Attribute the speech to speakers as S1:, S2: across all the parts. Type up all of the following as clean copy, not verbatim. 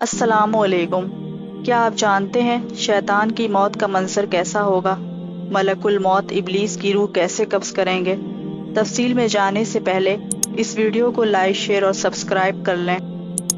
S1: السلام علیکم۔ کیا آپ جانتے ہیں شیطان کی موت کا منظر کیسا ہوگا؟ ملک الموت ابلیس کی روح کیسے قبض کریں گے؟ تفصیل میں جانے سے پہلے اس ویڈیو کو لائک، شیئر اور سبسکرائب کر لیں۔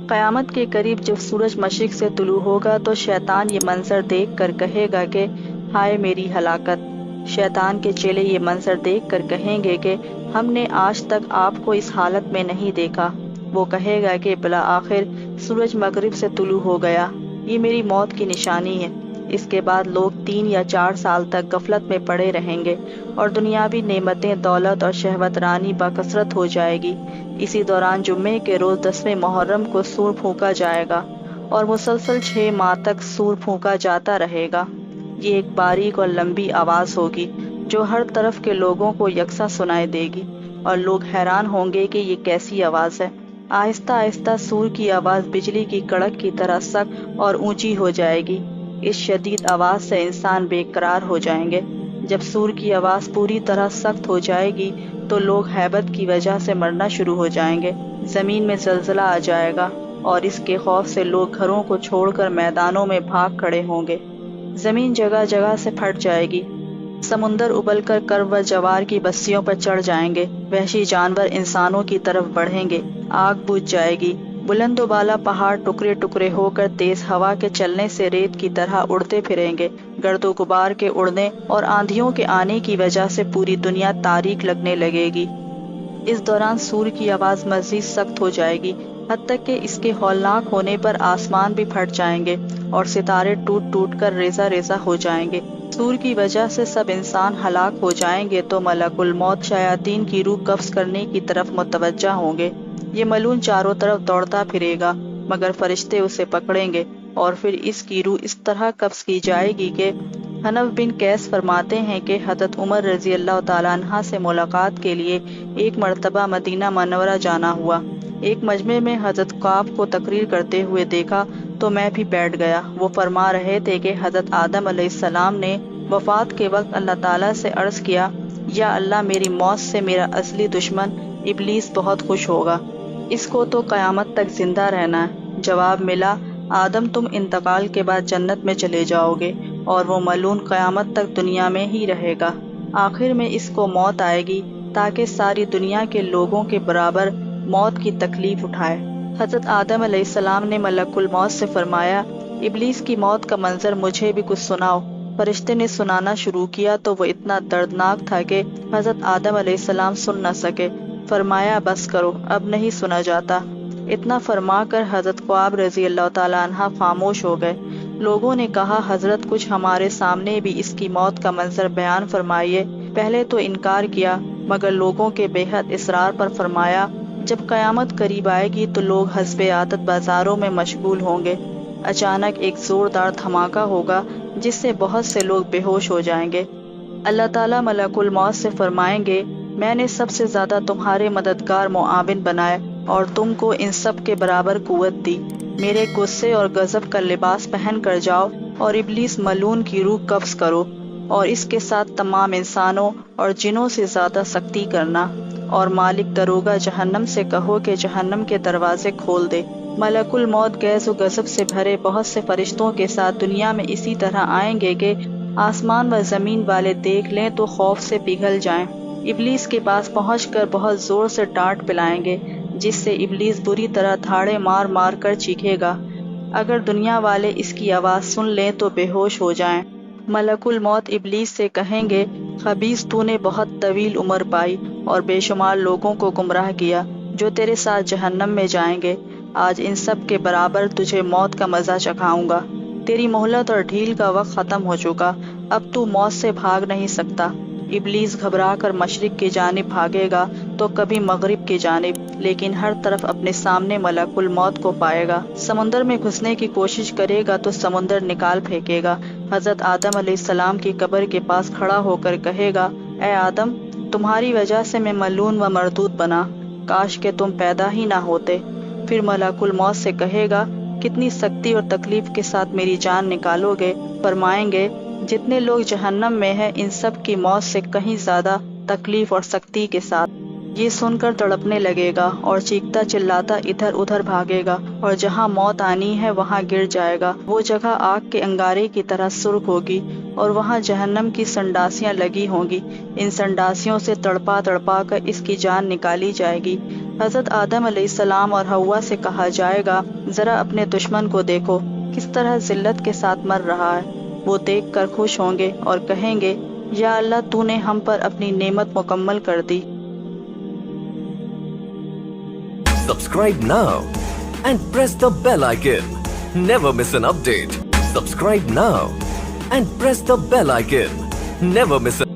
S1: قیامت کے قریب جب سورج مشرق سے طلوع ہوگا تو شیطان یہ منظر دیکھ کر کہے گا کہ ہائے میری ہلاکت۔ شیطان کے چیلے یہ منظر دیکھ کر کہیں گے کہ ہم نے آج تک آپ کو اس حالت میں نہیں دیکھا۔ وہ کہے گا کہ بالآخر سورج مغرب سے طلوع ہو گیا، یہ میری موت کی نشانی ہے۔ اس کے بعد لوگ 3 یا 4 سال تک غفلت میں پڑے رہیں گے اور دنیاوی نعمتیں، دولت اور شہوت رانی بکثرت ہو جائے گی۔ اسی دوران جمعے کے روز 10ویں محرم کو سور پھونکا جائے گا اور مسلسل 6 ماہ تک سور پھونکا جاتا رہے گا۔ یہ ایک باریک اور لمبی آواز ہوگی جو ہر طرف کے لوگوں کو یکساں سنائی دے گی اور لوگ حیران ہوں گے کہ یہ کیسی آواز ہے۔ آہستہ آہستہ سور کی آواز بجلی کی کڑک کی طرح سخت اور اونچی ہو جائے گی۔ اس شدید آواز سے انسان بے قرار ہو جائیں گے۔ جب سور کی آواز پوری طرح سخت ہو جائے گی تو لوگ ہیبت کی وجہ سے مرنا شروع ہو جائیں گے۔ زمین میں زلزلہ آ جائے گا اور اس کے خوف سے لوگ گھروں کو چھوڑ کر میدانوں میں بھاگ کھڑے ہوں گے۔ زمین جگہ جگہ سے پھٹ جائے گی۔ سمندر ابل کر کرب و جوار کی بستیوں پر چڑھ جائیں گے۔ وحشی جانور انسانوں کی طرف بڑھیں گے۔ آگ بجھ جائے گی۔ بلند و بالا پہاڑ ٹکڑے ٹکڑے ہو کر تیز ہوا کے چلنے سے ریت کی طرح اڑتے پھریں گے۔ گرد و غبار کے اڑنے اور آندھیوں کے آنے کی وجہ سے پوری دنیا تاریک لگنے لگے گی۔ اس دوران سور کی آواز مزید سخت ہو جائے گی، حتیٰ کہ اس کے ہولناک ہونے پر آسمان بھی پھٹ جائیں گے اور ستارے ٹوٹ ٹوٹ کر ریزہ ریزہ ہو جائیں گے۔ سور کی وجہ سے سب انسان ہلاک ہو جائیں گے تو ملک الموت شیاطین کی روح قبض کرنے کی طرف متوجہ ہوں گے۔ یہ ملعون چاروں طرف دوڑتا پھرے گا مگر فرشتے اسے پکڑیں گے اور پھر اس کی روح اس طرح قبض کی جائے گی کہ حنف بن قیس فرماتے ہیں کہ حضرت عمر رضی اللہ تعالیٰ عنہ سے ملاقات کے لیے ایک مرتبہ مدینہ منورہ جانا ہوا۔ ایک مجمع میں حضرت کعب کو تقریر کرتے ہوئے دیکھا تو میں بھی بیٹھ گیا۔ وہ فرما رہے تھے کہ حضرت آدم علیہ السلام نے وفات کے وقت اللہ تعالیٰ سے عرض کیا، یا اللہ میری موت سے میرا اصلی دشمن ابلیس بہت خوش ہوگا، اس کو تو قیامت تک زندہ رہنا ہے۔ جواب ملا، آدم تم انتقال کے بعد جنت میں چلے جاؤ گے اور وہ ملعون قیامت تک دنیا میں ہی رہے گا۔ آخر میں اس کو موت آئے گی تاکہ ساری دنیا کے لوگوں کے برابر موت کی تکلیف اٹھائے۔ حضرت آدم علیہ السلام نے ملک الموت سے فرمایا، ابلیس کی موت کا منظر مجھے بھی کچھ سناؤ۔ فرشتے نے سنانا شروع کیا تو وہ اتنا دردناک تھا کہ حضرت آدم علیہ السلام سن نہ سکے۔ فرمایا بس کرو، اب نہیں سنا جاتا۔ اتنا فرما کر حضرت کعب رضی اللہ تعالیٰ عنہ خاموش ہو گئے۔ لوگوں نے کہا، حضرت کچھ ہمارے سامنے بھی اس کی موت کا منظر بیان فرمائیے۔ پہلے تو انکار کیا مگر لوگوں کے بے حد اصرار پر فرمایا، جب قیامت قریب آئے گی تو لوگ حسب عادت بازاروں میں مشغول ہوں گے۔ اچانک ایک زوردار دھماکہ ہوگا جس سے بہت سے لوگ بے ہوش ہو جائیں گے۔ اللہ تعالیٰ ملک الموت سے فرمائیں گے، میں نے سب سے زیادہ تمہارے مددگار معاون بنائے اور تم کو ان سب کے برابر قوت دی۔ میرے غصے اور غضب کا لباس پہن کر جاؤ اور ابلیس ملعون کی روح قبض کرو اور اس کے ساتھ تمام انسانوں اور جنوں سے زیادہ سختی کرنا، اور مالک دروغہ جہنم سے کہو کہ جہنم کے دروازے کھول دے۔ ملک الموت غیظ و غضب سے بھرے بہت سے فرشتوں کے ساتھ دنیا میں اسی طرح آئیں گے کہ آسمان و زمین والے دیکھ لیں تو خوف سے پگھل جائیں۔ ابلیس کے پاس پہنچ کر بہت زور سے ڈانٹ پلائیں گے جس سے ابلیس بری طرح دھاڑے مار مار کر چیخے گا۔ اگر دنیا والے اس کی آواز سن لیں تو بے ہوش ہو جائیں۔ ملک الموت ابلیس سے کہیں گے، خبیث تو نے بہت طویل عمر پائی اور بے شمار لوگوں کو گمراہ کیا جو تیرے ساتھ جہنم میں جائیں گے۔ آج ان سب کے برابر تجھے موت کا مزہ چکھاؤں گا۔ تیری مہلت اور ڈھیل کا وقت ختم ہو چکا، اب تو موت سے بھاگ نہیں سکتا۔ ابلیس گھبرا کر مشرق کی جانب بھاگے گا تو کبھی مغرب کی جانب، لیکن ہر طرف اپنے سامنے ملک الموت کو پائے گا۔ سمندر میں گھسنے کی کوشش کرے گا تو سمندر نکال پھینکے گا۔ حضرت آدم علیہ السلام کی قبر کے پاس کھڑا ہو کر کہے گا، اے آدم، تمہاری وجہ سے میں ملعون و مردود بنا، کاش کہ تم پیدا ہی نہ ہوتے۔ پھر ملک الموت سے کہے گا، کتنی سختی اور تکلیف کے ساتھ میری جان نکالو گے؟ فرمائیں گے، جتنے لوگ جہنم میں ہیں ان سب کی موت سے کہیں زیادہ تکلیف اور سختی کے ساتھ۔ یہ سن کر تڑپنے لگے گا اور چیختا چلاتا ادھر ادھر بھاگے گا، اور جہاں موت آنی ہے وہاں گر جائے گا۔ وہ جگہ آگ کے انگارے کی طرح سرخ ہوگی اور وہاں جہنم کی سنڈاسیاں لگی ہوں گی۔ ان سنڈاسیوں سے تڑپا تڑپا کر اس کی جان نکالی جائے گی۔ حضرت آدم علیہ السلام اور حوا سے کہا جائے گا، ذرا اپنے دشمن کو دیکھو کس طرح ذلت کے ساتھ مر رہا ہے۔ وہ دیکھ کر خوش ہوں گے اور کہیں گے، یا اللہ تو نے ہم پر اپنی نعمت مکمل کر دی۔
S2: Subscribe now and press the bell icon. Never miss an update. Subscribe now and press the bell icon. Never miss a